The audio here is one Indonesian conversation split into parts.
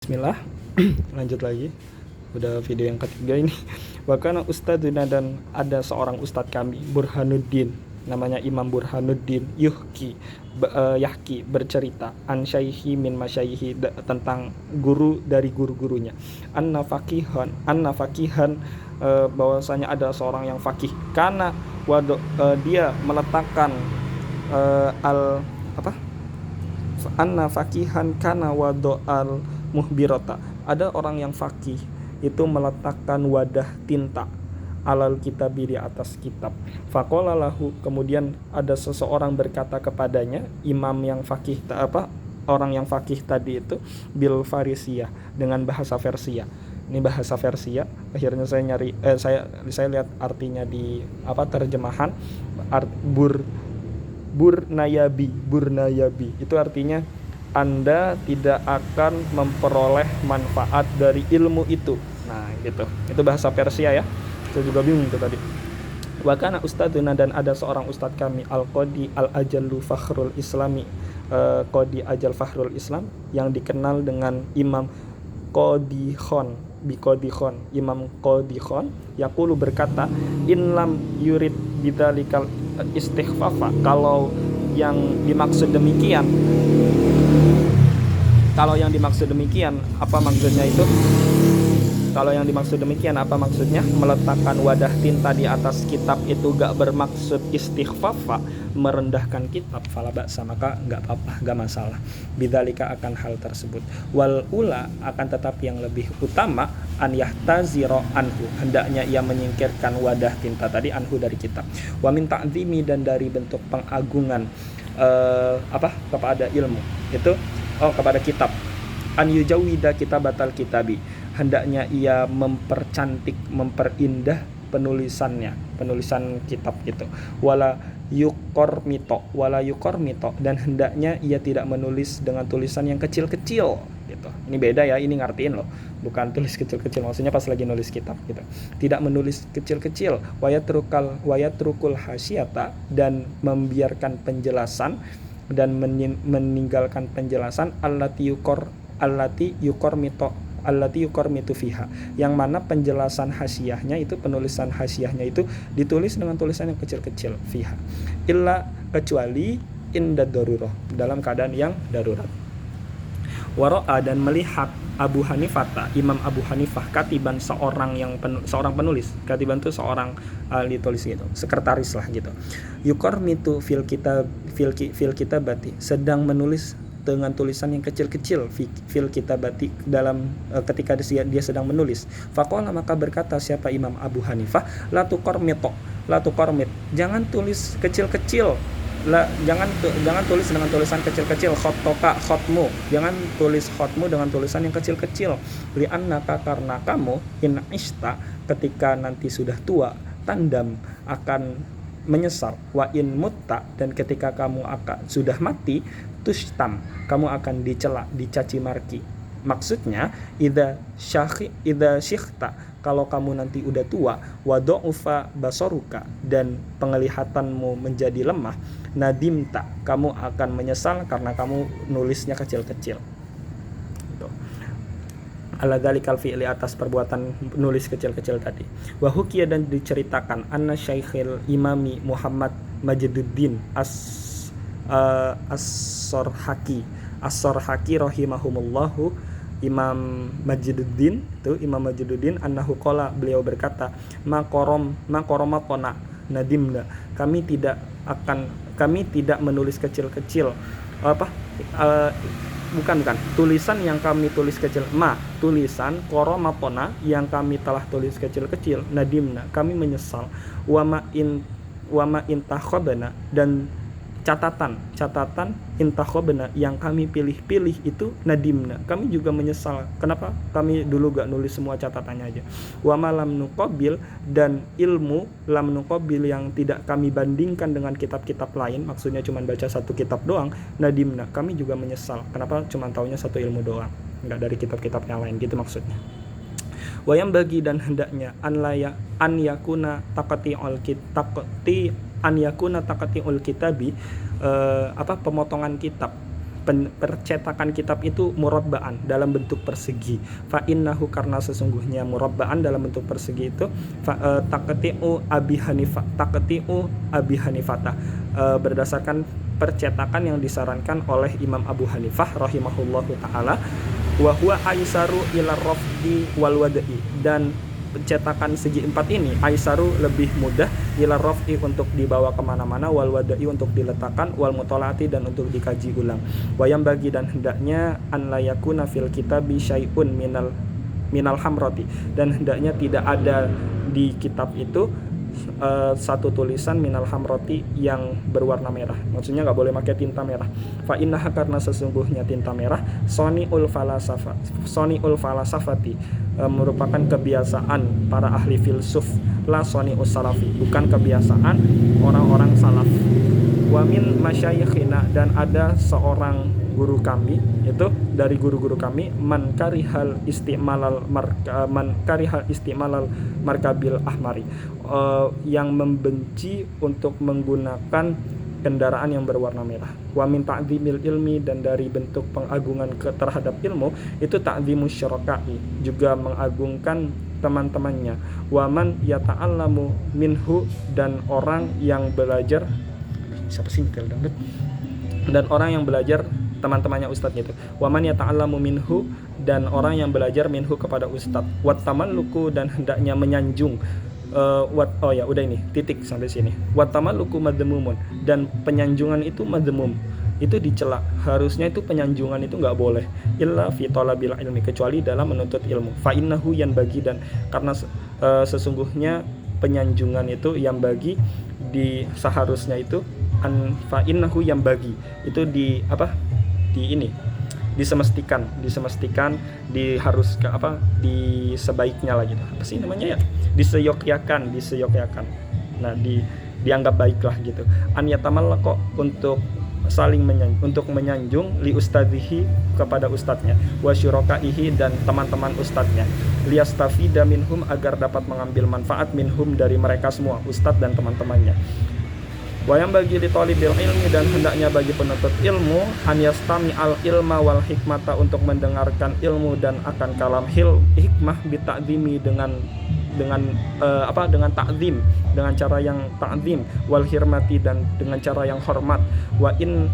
Bismillah. Lanjut lagi, udah video yang ketiga ini. Wakana ustadzuna, dan ada seorang ustadz kami, Burhanuddin, namanya Imam Burhanuddin Yahki, bercerita an syaihi min masyaihi, tentang guru dari guru-gurunya, anna fakihan, bahwasanya ada seorang yang fakih, karena dia meletakkan al apa anna fakihan kana wado al muhbirota, ada orang yang fakih itu meletakkan wadah tinta alal kitabi, di atas kitab. Faqala lahu, kemudian ada seseorang berkata kepadanya, imam yang fakih orang yang fakih tadi itu, bil farisiyah, dengan bahasa Persia. Ini bahasa Persia. Akhirnya saya nyari saya lihat artinya di terjemahan Burnayabi itu artinya Anda tidak akan memperoleh manfaat dari ilmu itu. Nah, gitu. Itu bahasa Persia ya. Saya juga bingung itu tadi. Wa kana ustadzuna, dan ada seorang ustadz kami, al-qadi al-ajallu fakhrul islami, qadi ajal fakhrul islam, yang dikenal dengan Imam Qadhikhon, Imam Qadhikhon, yaqulu, berkata, in lam yurid bidzalikal istighfafa, kalau yang dimaksud demikian apa maksudnya itu? Kalau yang dimaksud demikian apa maksudnya? Meletakkan wadah tinta di atas kitab itu gak bermaksud istighfafa, merendahkan kitab, fala ba'sa, maka gak apa-apa, gak masalah. Bidzalika, akan hal tersebut. Wal ula, akan tetapi yang lebih utama, an yahtaziro anhu, hendaknya ia menyingkirkan wadah tinta tadi, anhu, dari kitab. Wa min ta'zimi, dan dari bentuk pengagungan kepada ilmu itu, kepada kitab. An yujawida kitabatal kitabi, hendaknya ia mempercantik, memperindah penulisan kitab gitu. Wala yukormito, dan hendaknya ia tidak menulis dengan tulisan yang kecil-kecil gitu. Ini beda ya, ini ngartiin loh, bukan tulis kecil-kecil, maksudnya pas lagi nulis kitab gitu. Tidak menulis kecil-kecil. Wayatrukul hasyata, dan membiarkan penjelasan, dan meninggalkan penjelasan, allati yukormitu fiha, yang mana penjelasan hasyiahnya itu, penulisan hasyiahnya itu ditulis dengan tulisan yang kecil-kecil, fiha, illa, kecuali inda darurah, dalam keadaan yang darurat. Wara'a, dan melihat Abu Hanifah, Imam Abu Hanifah, katiban, seorang penulis. Katiban itu seorang ahli tulis gitu, sekretaris lah gitu. Yukormitu fil kitabati, sedang menulis dengan tulisan yang kecil-kecil, fil kitabati, dalam ketika dia sedang menulis. Faqala, maka berkata siapa Imam Abu Hanifah, la tukormit, jangan tulis kecil-kecil, jangan tulis dengan tulisan kecil-kecil, khotmu, jangan tulis khotmu dengan tulisan yang kecil-kecil. Li'annaka, karena kamu, in ista, ketika nanti sudah tua, tandam, akan menyesal, wa in mutta, dan ketika kamu sudah mati, tushtam, kamu akan dicela, dicaci maki. Maksudnya, idza syikhta, kalau kamu nanti udah tua, wa dha'ufa basaruka, dan penglihatanmu menjadi lemah, nadimta, kamu akan menyesal karena kamu nulisnya kecil-kecil. Ala dzalikal fi'li, atas perbuatan nulis kecil-kecil tadi. Wa hukiya, dan diceritakan, anna syaikhil imami Muhammad Majduddin as-Sorhaki rahimahumullahu, Imam Majduddin annahu qala, beliau berkata, maqoromatona nadimna, kami tidak menulis kecil-kecil, bukan tulisan yang kami tulis kecil, tulisan koromatona yang kami telah tulis kecil-kecil, nadimna, kami menyesal. Wama intakhobana, dan catatan intakhobana yang kami pilih-pilih itu, nadimna, kami juga menyesal. Kenapa kami dulu gak nulis semua catatannya aja. Wa lam nuqabil, dan ilmu lam nuqabil yang tidak kami bandingkan dengan kitab-kitab lain, maksudnya cuma baca satu kitab doang, nadimna, kami juga menyesal. Kenapa cuma taunya satu ilmu doang, enggak dari kitab-kitab yang lain, gitu maksudnya. Wayam bagi, dan hendaknya, an yakuna taqati'ul kitabi, pemotongan kitab, percetakan kitab itu murabba'an, dalam bentuk persegi. Fa innahu, karena sesungguhnya murabba'an dalam bentuk persegi itu taqti'u Abi Hanifata, berdasarkan percetakan yang disarankan oleh Imam Abu Hanifah rahimahullahu taala, wa huwa aisaru ila raf'i wal wada'i, dan cetakan segi 4 ini aisaru lebih mudah, ila raf'i untuk dibawa kemana-mana, wal wada'i untuk diletakkan, wal mutolaati dan untuk dikaji ulang. Wayam bagi, dan hendaknya an la yakuna fil kitabi syai'un minal hamrati, dan hendaknya tidak ada di kitab itu satu tulisan minal hamrati yang berwarna merah. Maksudnya nggak boleh pakai tinta merah. Fa innaha, karena sesungguhnya tinta merah soniul falasafati, merupakan kebiasaan para ahli filsuf, la sonius salafi, bukan kebiasaan orang-orang salaf. Wa min masyayikhina, dan ada seorang guru kami, itu dari guru-guru kami, man karihal istimalal markabil ahmari, yang membenci untuk menggunakan kendaraan yang berwarna merah. Wa min ta'zimil ilmi, dan dari bentuk pengagungan terhadap ilmu itu ta'zimus syarakai, juga mengagungkan teman-temannya. Wa man yata'allamu minhu, dan orang yang belajar, siapa sih dan orang yang belajar teman-temannya ustadznya itu. Waman yata'allamu minhu, dan orang yang belajar minhu kepada ustadz. Wat tamalluku, dan hendaknya menyanjung. Udah ini titik sampai sini. Wat tamalluku madmumun, dan penyanjungan itu madmum, itu dicela. Harusnya itu penyanjungan itu nggak boleh. Illa fi talabil ilmi, kecuali dalam menuntut ilmu. Fa innahu yanbaghi, dan karena sesungguhnya penyanjungan itu yang bagi di seharusnya itu fa innahu yanbaghi, itu disemestikan, diharus ke disebaiknya lah gitu. Apa sih namanya ya? Diseyokyakan. Nah, dianggap baiklah gitu. An yatamallaqo, untuk saling menyanjung li ustadzihi, kepada ustadznya, wa syurakaihi, dan teman-teman ustadznya, liyastafida minhum, agar dapat mengambil manfaat minhum, dari mereka semua, ustadz dan teman-temannya. Wayang bagi li talibil ilmi, dan hendaknya bagi penuntut ilmu, an yastami al ilma wal hikmata, untuk mendengarkan ilmu dan akan kalam hikmah, bita'zimi, dengan ta'zim, dengan cara yang ta'zim, wal hirmati, dan dengan cara yang hormat. Wa in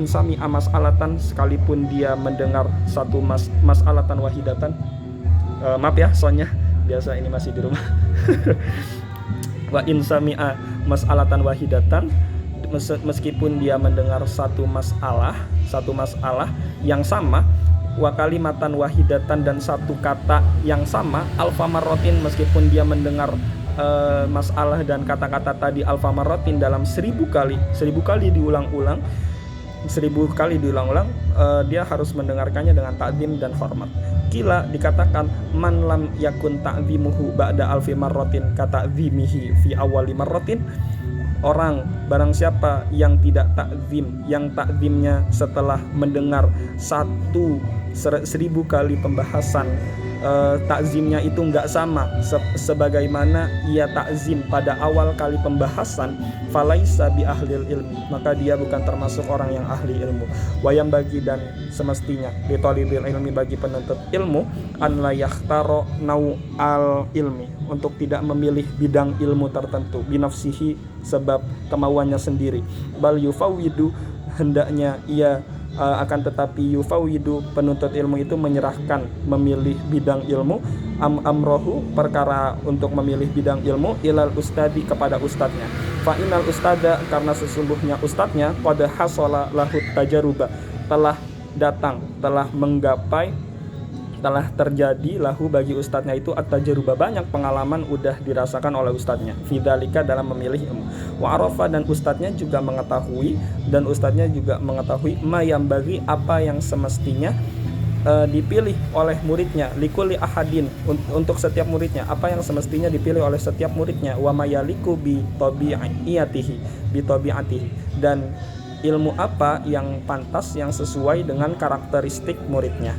sami mas'alatan, sekalipun dia mendengar satu mas'alatan wahidatan, maaf ya soalnya biasa ini masih di rumah. Wa in sami'a mas'alatan wahidatan, meskipun dia mendengar satu masalah yang sama, wa kalimatan wahidatan, dan satu kata yang sama, alfa marrotin, meskipun dia mendengar masalah dan kata-kata tadi alfa marrotin dalam 1000 kali diulang-ulang, dia harus mendengarkannya dengan ta'zim dan hormat. Kila, dikatakan, man lam yakun ta'zimuhu ba'da alfi marrotin kata'zimihi fi awali marrotin, barang siapa yang tidak ta'zim, yang ta'zimnya setelah mendengar 1000 kali pembahasan, takzimnya itu enggak sama sebagaimana ia takzim pada awal kali pembahasan, falaisa bi ahlil ilmi, maka dia bukan termasuk orang yang ahli ilmu. Wayam bagi, dan semestinya li talibil ilmi, bagi penuntut ilmu, an la yakhtaro nau al ilmi, untuk tidak memilih bidang ilmu tertentu, binafsihi, sebab kemauannya sendiri, bal yufawidu, hendaknya ia akan tetapi yufawidu, penuntut ilmu itu menyerahkan memilih bidang ilmu, amrohu, perkara untuk memilih bidang ilmu, ilal ustadi, kepada ustadznya. Fa inal ustada, karena sesungguhnya ustadznya, qad hasala lahu tajaruba, telah terjadi lahu bagi ustadznya itu at-tajruba, banyak pengalaman udah dirasakan oleh ustadznya, fidzalika, dalam memilih ilmu. Wa arafa, dan ustadznya juga mengetahui ma yang bagi, apa yang semestinya dipilih oleh muridnya, likulli ahadin, untuk setiap muridnya, apa yang semestinya dipilih oleh setiap muridnya, wa mayaliku bi tabi'atihi, dan ilmu apa yang pantas, yang sesuai dengan karakteristik muridnya.